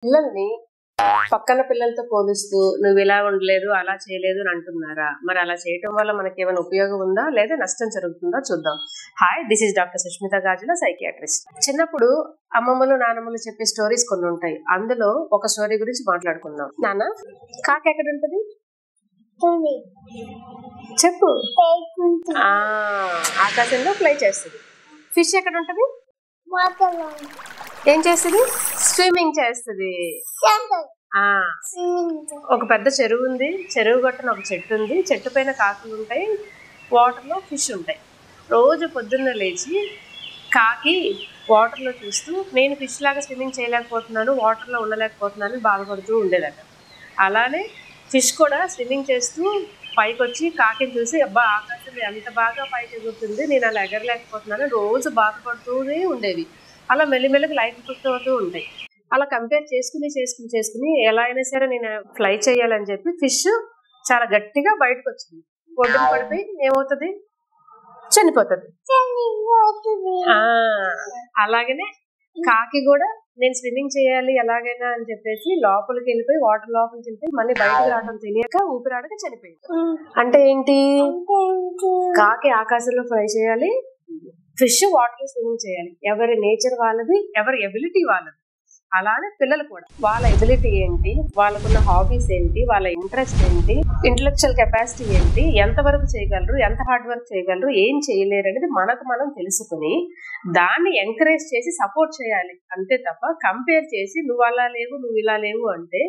పిల్లల్ని పక్కన పిల్లలతో పోలుస్తూ నువ్వు ఇలా ఉండలేదు అలా చేయలేదు అని అంటున్నారా? మరి అలా చేయటం వల్ల మనకి ఏమైనా ఉపయోగం ఉందా లేదా నష్టం జరుగుతుందా చూద్దాం. Hi, this is doctor Sushmita Gajula, psychiatrist. చిన్నప్పుడు అమ్మమ్మలు నానమ్మలు చెప్పే స్టోరీస్ కొన్ని ఉంటాయి. అందులో ఒక స్టోరీ గురించి మాట్లాడుకుందాం. నాన్న, కాకి ఎక్కడ ఉంటది చెప్పు. ఆకాశంలో ఫ్లై చేస్తుంది. ఫిష్ ఎక్కడ ఉంటది? ఏం చేస్తుంది? స్విమ్మింగ్ చేస్తుంది. ఒక పెద్ద చెరువు ఉంది. చెరువు గట్టున ఒక చెట్టు ఉంది. చెట్టు పైన కాకులు ఉంటాయి, వాటర్ లో ఫిష్ ఉంటాయి. రోజు పొద్దున్న లేచి కాకి వాటర్ లో చూస్తూ నేను ఫిష్ లాగా స్విమ్మింగ్ చేయలేకపోతున్నాను, వాటర్ లో ఉండలేకపోతున్నాను బాధపడుతూ ఉండేదట. అలానే ఫిష్ కూడా స్విమ్మింగ్ చేస్తూ పైకి వచ్చి కాకిని చూసి అబ్బా ఆకాశం ఎంత బాగా పైకి ఎగురుతుంది, నేను అలా ఎగరలేకపోతున్నాను రోజు బాధపడుతూనే ఉండేవి. అలా మెల్లిమెల్లిగా లైఫ్ అవుతూ ఉంటాయి. అలా కంపేర్ చేసుకుని ఎలా అయినా సరే నేను ఫ్లై చేయాలని చెప్పి ఫిష్ చాలా గట్టిగా బయటకు వచ్చింది. ఒడ్డుకు పడిపోయి ఏమవుతుంది? చనిపోతుంది. అలాగనే కాకి కూడా నేను స్విమ్మింగ్ చేయాలి ఎలాగైనా అని చెప్పేసి లోపలికి వెళ్ళిపోయి వాటర్ లోపలికి వెళ్ళిపోయి మళ్ళీ బయటకు రావడం తెలియక ఊపిరాడక చనిపోయింది. అంటే ఏంటి? కాకి ఆకాశంలో ఫ్లై చేయాలి, ఫిష్ వాటర్ లో స్విమ్మింగ్ చేయాలి. ఎవరి నేచర్ వాళ్ళది, ఎవరి ఎబిలిటీ వాళ్ళది. అలానే పిల్లలు కూడా వాళ్ళ ఎబిలిటీ ఏంటి, వాళ్ళకున్న హాబీస్ ఏంటి, వాళ్ళ ఇంట్రెస్ట్ ఏంటి, ఇంటలెక్చువల్ కెపాసిటీ ఏంటి, ఎంతవరకు చేయగలరు, ఎంత హార్డ్ వర్క్ చేయగలరు, ఏం చేయలేరు అనేది మనకు మనం తెలుసుకుని దాన్ని ఎంకరేజ్ చేసి సపోర్ట్ చేయాలి. అంతే తప్ప కంపేర్ చేసి నువ్వు అలా లేవు నువ్వు ఇలా లేవు అంటే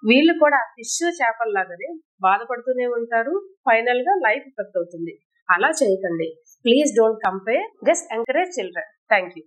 వీళ్ళు కూడా ఫిష్ చేపల్లాగానే బాధపడుతూనే ఉంటారు. ఫైనల్ గా లైఫ్ ఎఫెక్ట్ అవుతుంది. అలా చేయకండి. Please don't compare, just encourage children. Thank you.